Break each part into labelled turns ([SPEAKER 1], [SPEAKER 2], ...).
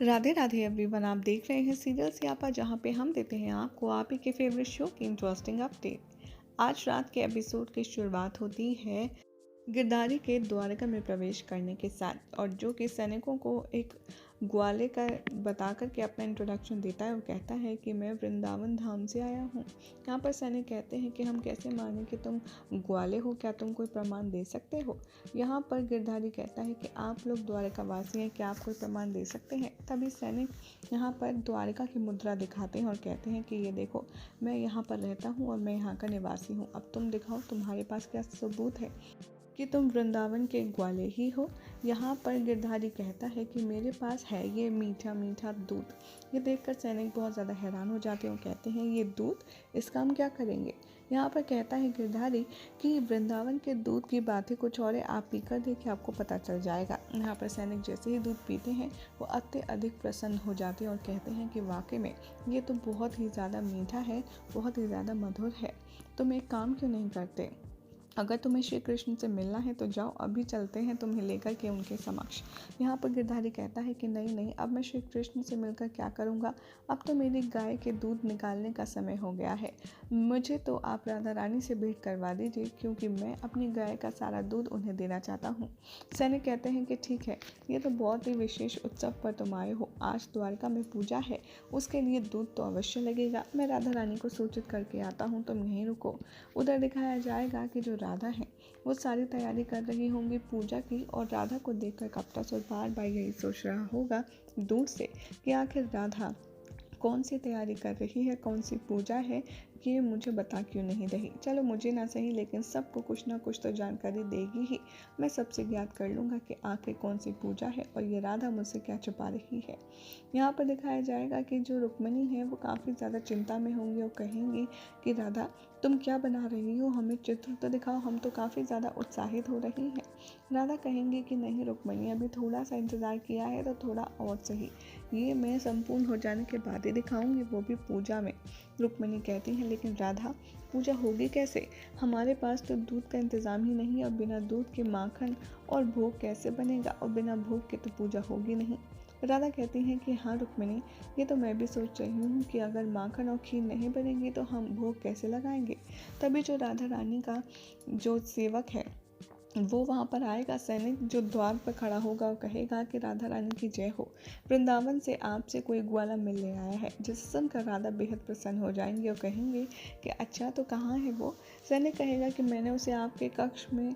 [SPEAKER 1] Radhe Radhe everyone, आप देख रहे हैं सीरियल सियापा, जहां पे हम देते हैं आपको आप ही के फेवरेट शो की इंटरेस्टिंग अपडेट। आज रात के एपिसोड की शुरुआत होती है गिरधारी के द्वारका में प्रवेश करने के साथ, और जो कि सैनिकों को एक ग्वाले का बता कर के अपना इंट्रोडक्शन देता है और कहता है कि मैं वृंदावन धाम से आया हूँ। यहाँ पर सैनिक कहते हैं कि हम कैसे माने कि तुम ग्वाले हो, क्या तुम कोई प्रमाण दे सकते हो। यहाँ पर गिरधारी कहता है कि आप लोग द्वारका वासी हैं, क्या आप कोई प्रमाण दे सकते हैं। तभी सैनिक यहाँ पर द्वारका की मुद्रा दिखाते हैं और कहते हैं कि ये देखो, मैं यहाँ पर रहता हूँ और मैं यहाँ का निवासी हूँ। अब तुम दिखाओ, तुम्हारे पास क्या सबूत है कि तुम वृंदावन के ग्वाले ही हो। यहाँ पर गिरधारी कहता है कि मेरे पास है ये मीठा मीठा दूध। ये देखकर सैनिक बहुत ज़्यादा हैरान हो जाते हैं और कहते हैं ये दूध, इसका हम क्या करेंगे। यहाँ पर कहता है गिरधारी कि वृंदावन के दूध की बात ही कुछ और है, आप पीकर देखिए, आपको पता चल जाएगा। यहाँ पर सैनिक जैसे ही दूध पीते हैं वो अत्यधिक प्रसन्न हो जाते हैं और कहते हैं कि वाकई में ये तो बहुत ही ज़्यादा मीठा है, बहुत ही ज़्यादा मधुर है। तुम एक काम क्यों नहीं करते, अगर तुम्हें श्री कृष्ण से मिलना है तो जाओ, अभी चलते हैं तुम्हें लेकर के उनके समक्ष। यहाँ पर गिरधारी कहता है कि नहीं नहीं, अब मैं श्री कृष्ण से मिलकर क्या करूँगा, अब तो मेरी गाय के दूध निकालने का समय हो गया है। मुझे तो आप राधा रानी से भेंट करवा दीजिए, क्योंकि मैं अपनी गाय का सारा दूध उन्हें देना चाहता हूँ। सैनिक कहते हैं कि ठीक है, ये तो बहुत ही विशेष उत्सव पर तुम आए हो, आज द्वारका में पूजा है, उसके लिए दूध तो अवश्य लगेगा। मैं राधा रानी को सूचित करके आता हूँ, तुम यहीं रुको। उधर दिखाया जाएगा कि जो राधा है वो सारी तैयारी कर रही होंगी पूजा की, और राधा को देखकर कपटासुर बार बार यही सोच रहा होगा दूर से कि आखिर राधा कौन सी तैयारी कर रही है, कौन सी पूजा है, कि ये मुझे बता क्यों नहीं रही। चलो मुझे ना सही, लेकिन सबको कुछ ना कुछ तो जानकारी देगी ही। मैं सबसे ज्ञात कर लूँगा कि आखिर कौन सी पूजा है और ये राधा मुझसे क्या छुपा रही है। यहाँ पर दिखाया जाएगा कि जो रुक्मिणी है वो काफ़ी ज़्यादा चिंता में होंगी और कहेंगी कि राधा तुम क्या बना रही हो, हमें चित्र तो दिखाओ, हम तो काफ़ी ज़्यादा उत्साहित हो रही हैं। राधा कहेंगी कि नहीं रुक्मिणी, अभी थोड़ा सा इंतज़ार किया है तो थोड़ा और सही, ये मैं संपूर्ण हो जाने के बाद ही दिखाऊंगी, वो भी पूजा में। रुक्मिणी कहती हैं लेकिन राधा, पूजा होगी कैसे, हमारे पास तो दूध का इंतज़ाम ही नहीं, और बिना दूध के माखन और भोग कैसे बनेगा, और बिना भोग के तो पूजा होगी नहीं। राधा कहती हैं कि हाँ रुक्मिणी, ये तो मैं भी सोच रही हूँ कि अगर माखन और खीर नहीं बनेगी तो हम भोग कैसे लगाएंगे। तभी जो राधा रानी का जो सेवक है वो वहाँ पर आएगा, सैनिक जो द्वार पर खड़ा होगा और कहेगा कि राधा रानी की जय हो, वृंदावन से आपसे कोई ग्वाला मिलने आया है। जिसे सुनकर राधा बेहद प्रसन्न हो जाएंगे और कहेंगे कि अच्छा, तो कहाँ है वो। सैनिक कहेगा कि मैंने उसे आपके कक्ष में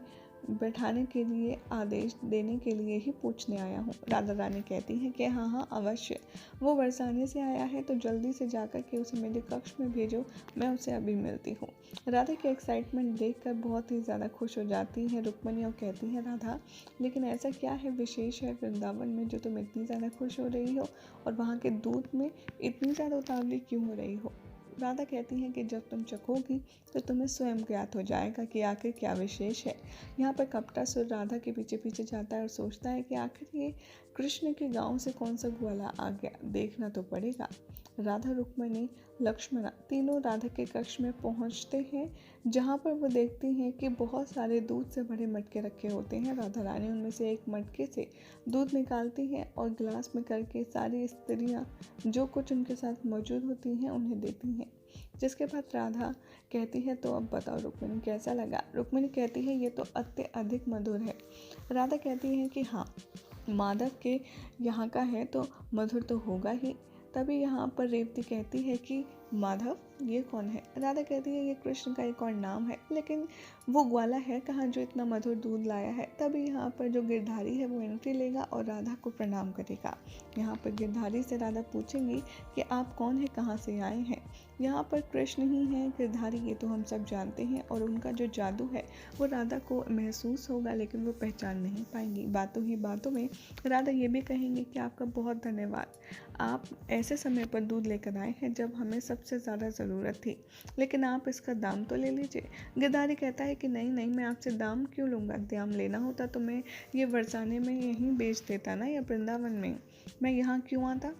[SPEAKER 1] बैठाने के लिए आदेश देने के लिए ही पूछने आया हूँ। राधा रानी कहती हैं कि हाँ हाँ अवश्य, वो बरसाने से आया है तो जल्दी से जाकर के उसे मेरे कक्ष में भेजो, मैं उसे अभी मिलती हूँ। राधा की एक्साइटमेंट देखकर बहुत ही ज़्यादा खुश हो जाती है रुक्मिणी और कहती है राधा, लेकिन ऐसा क्या है विशेष है वृंदावन में जो तुम इतनी ज़्यादा खुश हो रही हो, और वहाँ के दूध में इतनी ज़्यादा उतावली क्यों हो रही हो। राधा कहती हैं कि जब तुम चखोगी तो तुम्हें स्वयं ज्ञात हो जाएगा कि आखिर क्या विशेष है। यहाँ पर कपटासुर राधा के पीछे पीछे जाता है और सोचता है कि आखिर ये कृष्ण के गांव से कौन सा ग्वाला आ गया, देखना तो पड़ेगा। राधा रुक्मिणी लक्ष्मणा तीनों राधा के कक्ष में पहुँचते हैं, जहाँ पर वो देखती हैं कि बहुत सारे दूध से भरे मटके रखे होते हैं। राधा रानी उनमें से एक मटके से दूध निकालती हैं और गिलास में करके सारी स्त्रियाँ जो कुछ उनके साथ मौजूद होती हैं उन्हें देती हैं। जिसके बाद राधा कहती है तो अब बताओ रुक्मिणी कैसा लगा। रुक्मिणी कहती है ये तो अत्यधिक मधुर है। राधा कहती है कि हाँ, माधव के यहाँ का है तो मधुर तो होगा ही। तभी यहाँ पर रेवती कहती है कि माधव ये कौन है। राधा कहती है ये कृष्ण का एक और नाम है, लेकिन वो ग्वाला है कहाँ जो इतना मधुर दूध लाया है। तभी यहाँ पर जो गिरधारी है वो एंट्री लेगा और राधा को प्रणाम करेगा। यहाँ पर गिरधारी से राधा पूछेंगी कि आप कौन है, कहाँ से आए हैं। यहाँ पर कृष्ण ही हैं गिरधारी, ये तो हम सब जानते हैं, और उनका जो जादू है वो राधा को महसूस होगा, लेकिन वो पहचान नहीं पाएंगी। बातों ही बातों में राधा ये भी कहेंगे कि आपका बहुत धन्यवाद, आप ऐसे समय पर दूध लेकर आए हैं जब हमें सबसे ज़्यादा ज़रूरत थी, लेकिन आप इसका दाम तो ले लीजिए। गिरधारी कहता है कि नहीं नहीं, मैं आपसे दाम क्यों लूँगा, दाम लेना होता तो मैं ये बरसाने में यहीं बेच देता ना, या वृंदावन में, मैं यहाँ क्यों आता।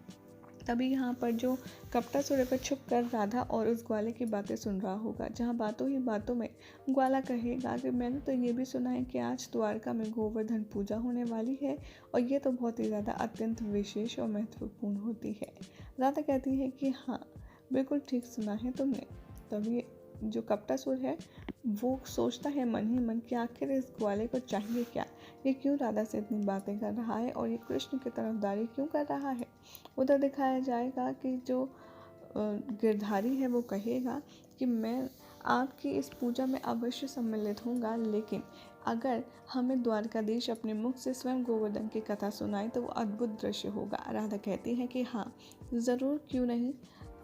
[SPEAKER 1] तभी यहाँ पर जो कपटासुर पर छुप कर राधा और उस ग्वाले की बातें सुन रहा होगा, जहाँ बातों ही बातों में ग्वाला कहेगा कि मैंने तो ये भी सुना है कि आज द्वारका में गोवर्धन पूजा होने वाली है और ये तो बहुत ही ज़्यादा अत्यंत विशेष और महत्वपूर्ण होती है। राधा कहती है कि हाँ, बिल्कुल ठीक सुना है तुमने। तभी जो कपटासुर है वो सोचता है मन ही मन कि आखिर इस ग्वाले को चाहिए क्या, ये क्यों राधा से इतनी बातें कर रहा है और ये कृष्ण की तरफदारी क्यों कर रहा है। उधर दिखाया जाएगा कि जो गिरधारी है वो कहेगा कि मैं आपकी इस पूजा में अवश्य सम्मिलित होऊंगा, लेकिन अगर हमें द्वारकाधीश अपने मुख से स्वयं गोवर्धन की कथा सुनाए तो वो अद्भुत दृश्य होगा। राधा कहती है कि हाँ ज़रूर, क्यों नहीं,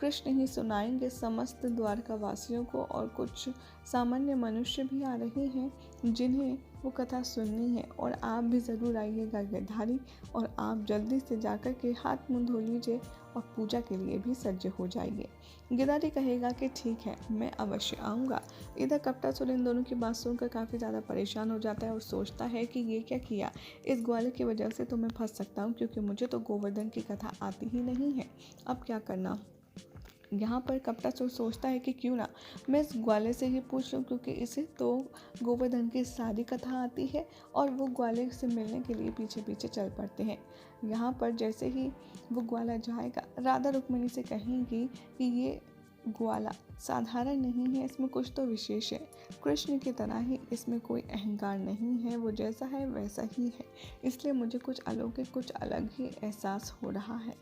[SPEAKER 1] कृष्ण ही सुनाएंगे समस्त द्वारका वासियों को, और कुछ सामान्य मनुष्य भी आ रहे हैं जिन्हें वो कथा सुननी है, और आप भी ज़रूर आइएगा गिरधारी, और आप जल्दी से जाकर के हाथ मुंह धो लीजिए और पूजा के लिए भी सज्ज हो जाइए। गिरधारी कहेगा कि ठीक है, मैं अवश्य आऊँगा। इधर कपटासुर इन दोनों की बात सुनकर काफ़ी ज़्यादा परेशान हो जाता है और सोचता है कि ये क्या किया, इस ग्वाले की वजह से तो मैं फंस सकता हूँ, क्योंकि मुझे तो गोवर्धन की कथा आती ही नहीं है। अब क्या करना। यहाँ पर कपटासुर सोचता है कि क्यों ना मैं इस ग्वाले से ही पूछ लूँ, क्योंकि इसे तो गोवर्धन की सारी कथा आती है, और वो ग्वाले से मिलने के लिए पीछे पीछे चल पड़ते हैं। यहाँ पर जैसे ही वो ग्वाला जाएगा, राधा रुक्मिणी से कहेंगी कि ये ग्वाला साधारण नहीं है, इसमें कुछ तो विशेष है। कृष्ण की तरह ही इसमें कोई अहंकार नहीं है, वो जैसा है वैसा ही है, इसलिए मुझे कुछ अलौकिक, कुछ अलग ही एहसास हो रहा है।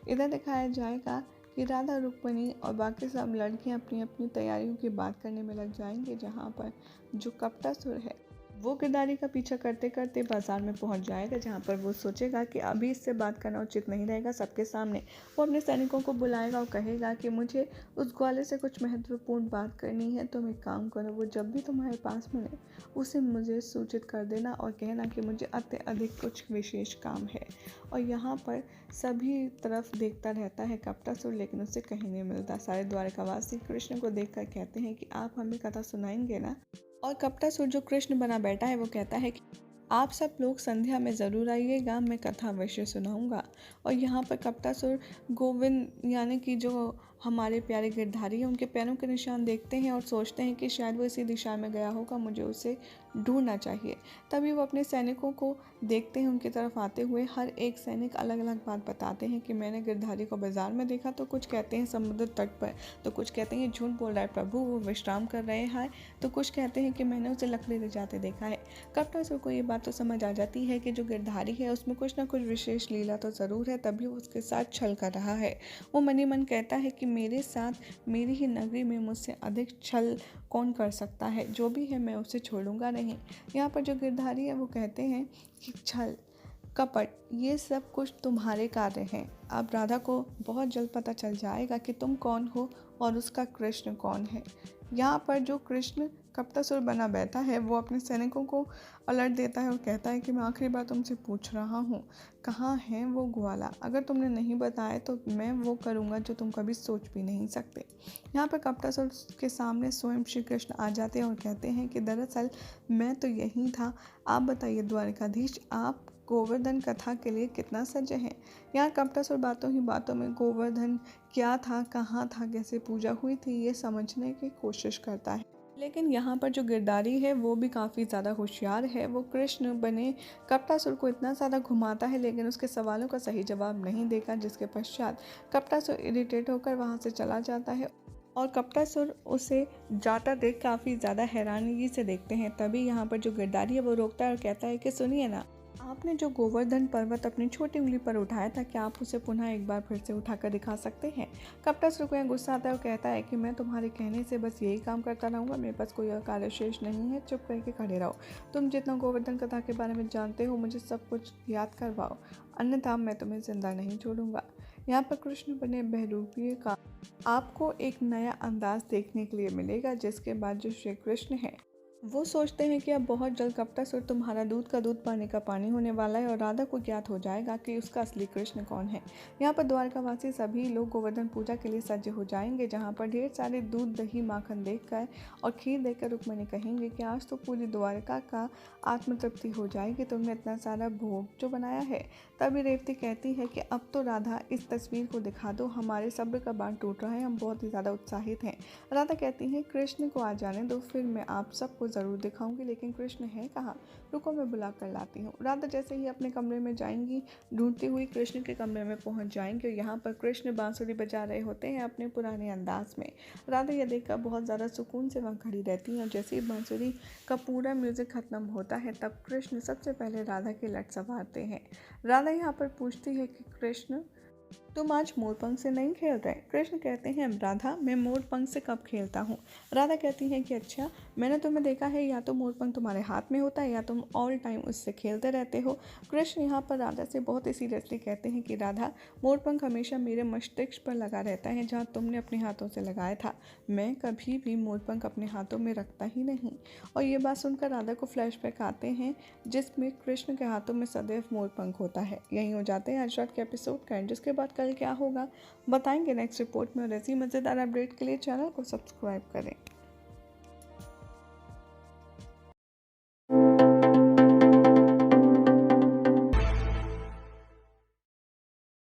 [SPEAKER 1] इधर दिखाया जाएगा कि राधा रुक्मिणी और बाकी सब लड़कियां अपनी अपनी तैयारियों की बात करने में लग जाएंगे, जहां पर जो कपटासुर है वो गिरधारी का पीछा करते करते बाजार में पहुंच जाएगा, जहां पर वो सोचेगा कि अभी इससे बात करना उचित नहीं रहेगा सबके सामने। वो अपने सैनिकों को बुलाएगा और कहेगा कि मुझे उस ग्वाले से कुछ महत्वपूर्ण बात करनी है, तुम एक काम करो, वो जब भी तुम्हारे पास मिले उसे मुझे सूचित कर देना और कहना कि मुझे अत्यधिक कुछ विशेष काम है। और यहाँ पर सभी तरफ देखता रहता है कपटासुर, लेकिन उसे कहीं नहीं मिलता। सारे द्वारकावासी कृष्ण को देखकर कहते हैं कि आप हमें कथा सुनाएंगे ना। और कपटासुर जो कृष्ण बना बैठा है वो कहता है कि आप सब लोग संध्या में ज़रूर आइएगा, मैं कथा अवश्य सुनाऊंगा। और यहाँ पर कपटासुर गोविंद यानी कि जो हमारे प्यारे गिरधारी हैं उनके पैरों के निशान देखते हैं और सोचते हैं कि शायद वो इसी दिशा में गया होगा, मुझे उसे ढूंढना चाहिए। तभी वो अपने सैनिकों को देखते हैं उनकी तरफ आते हुए। हर एक सैनिक अलग अलग बात बताते हैं कि मैंने गिरधारी को बाजार में देखा, तो कुछ कहते हैं समुद्र तट पर, तो कुछ कहते हैं झूठ बोल रहा है प्रभु, वो विश्राम कर रहे हैं, तो कुछ कहते हैं कि मैंने उसे लकड़ी ले जाते देखा है। कपटासुर को ये बात तो समझ आ जाती है कि जो गिरधारी है उसमें कुछ ना कुछ विशेष लीला तो ज़रूर है, तभी वो उसके साथ छल कर रहा है। वो मन ही मन कहता है कि मेरे साथ मेरी ही नगरी में मुझसे अधिक छल कौन कर सकता है, जो भी है मैं उसे छोड़ूंगा नहीं। यहाँ पर जो गिरधारी है वो कहते हैं कि छल कपट ये सब कुछ तुम्हारे कार्य हैं। अब राधा को बहुत जल्द पता चल जाएगा कि तुम कौन हो और उसका कृष्ण कौन है। यहाँ पर जो कृष्ण कपटासुर बना बैठा है वो अपने सैनिकों को अलर्ट देता है और कहता है कि मैं आखिरी बार तुमसे पूछ रहा हूँ, कहाँ है वो ग्वाला। अगर तुमने नहीं बताया तो मैं वो करूँगा जो तुम कभी सोच भी नहीं सकते। यहाँ पर कपटासुर के सामने स्वयं श्री कृष्ण आ जाते हैं और कहते हैं कि दरअसल मैं तो यही था, आप बताइए द्वारकाधीश, आप गोवर्धन कथा के लिए कितना सज्ज हैं। यहाँ कपटासुर बातों ही बातों में गोवर्धन क्या था, कहाँ था, कैसे पूजा हुई थी, ये समझने की कोशिश करता है। लेकिन यहाँ पर जो गिरधारी है वो भी काफ़ी ज़्यादा होशियार है। वो कृष्ण बने कपटासुर को इतना ज़्यादा घुमाता है, लेकिन उसके सवालों का सही जवाब नहीं देगा, जिसके पश्चात कपटासुर इरिटेट होकर वहाँ से चला जाता है और कपटासुर उसे जाता देख काफ़ी ज़्यादा हैरानगी से देखते हैं। तभी यहाँ पर जो गिरधारी है वो रोकता है और कहता है कि सुनिए ना, आपने जो गोवर्धन पर्वत अपनी छोटी उंगली पर उठाया था, क्या आप उसे पुनः एक बार फिर से उठाकर दिखा सकते हैं। कपटासुर को यहाँ गुस्सा आता है और कहता है कि मैं तुम्हारे कहने से बस यही काम करता रहूँगा, मेरे पास कोई और कार्य शेष नहीं है, चुप करके खड़े रहो। तुम जितना गोवर्धन कथा के बारे में जानते हो मुझे सब कुछ याद करवाओ, अन्यथा मैं तुम्हें जिंदा नहीं छोड़ूंगा। यहाँ पर कृष्ण बने बहरूपीय का आपको एक नया अंदाज देखने के लिए मिलेगा, जिसके बाद जो श्री कृष्ण है वो सोचते हैं कि अब बहुत जल्द कपटासुर तुम्हारा दूध का दूध पानी का पानी होने वाला है और राधा को ज्ञात हो जाएगा कि उसका असली कृष्ण कौन है। यहाँ पर द्वारकावासी सभी लोग गोवर्धन पूजा के लिए सज्ज हो जाएंगे, जहाँ पर ढेर सारे दूध दही माखन देखकर और खीर देकर रुक्मिणी कहेंगे कि आज तो पूरी द्वारका का आत्मतृप्ति हो जाएगी, तुमने इतना सारा भोग जो बनाया है। तभी रेवती कहती है कि अब तो राधा इस तस्वीर को दिखा दो, हमारे सब्र का बांध टूट रहा है, हम बहुत ही ज़्यादा उत्साहित हैं। राधा कहती हैं कृष्ण को आ जाने दो, फिर मैं आप सबको ज़रूर दिखाऊंगी, लेकिन कृष्ण है कहाँ, रुको मैं बुला कर लाती हूँ। राधा जैसे ही अपने कमरे में जाएंगी, ढूंढती हुई कृष्ण के कमरे में पहुँच जाएंगी और यहाँ पर कृष्ण बांसुरी बजा रहे होते हैं अपने पुराने अंदाज में। राधा यह देखकर बहुत ज़्यादा सुकून से वहाँ खड़ी रहती हैं और जैसे ही बांसुरी का पूरा म्यूज़िक ख़त्म होता है तब कृष्ण सबसे पहले राधा के लट संवारते हैं। राधा यहाँ पर पूछती है कि कृष्ण तुम आज मोरपंख से नहीं खेल रहे। कृष्ण कहते हैं राधा मैं मोरपंख से कब खेलता हूँ। राधा कहती हैं कि अच्छा, मैंने तुम्हें देखा है या तो मोरपंख तुम्हारे हाथ में होता है या तुम ऑल टाइम उससे खेलते रहते हो। कृष्ण यहाँ पर राधा से बहुत ही सीरियसली कहते हैं कि राधा मोरपंख हमेशा मेरे मस्तिष्क पर लगा रहता है जहाँ तुमने अपने हाथों से लगाया था, मैं कभी भी मोरपंख अपने हाथों में रखता ही नहीं। और ये बात सुनकर राधा को फ्लैशबैक आते हैं जिसमें कृष्ण के हाथों में सदैव मोरपंख होता है। यहीं हो जाते हैं आज रात के एपिसोड का एंड, जिसके बाद कल क्या होगा बताएंगे नेक्स्ट रिपोर्ट में। और ऐसी मज़ेदार अपडेट के लिए चैनल को सब्सक्राइब करें।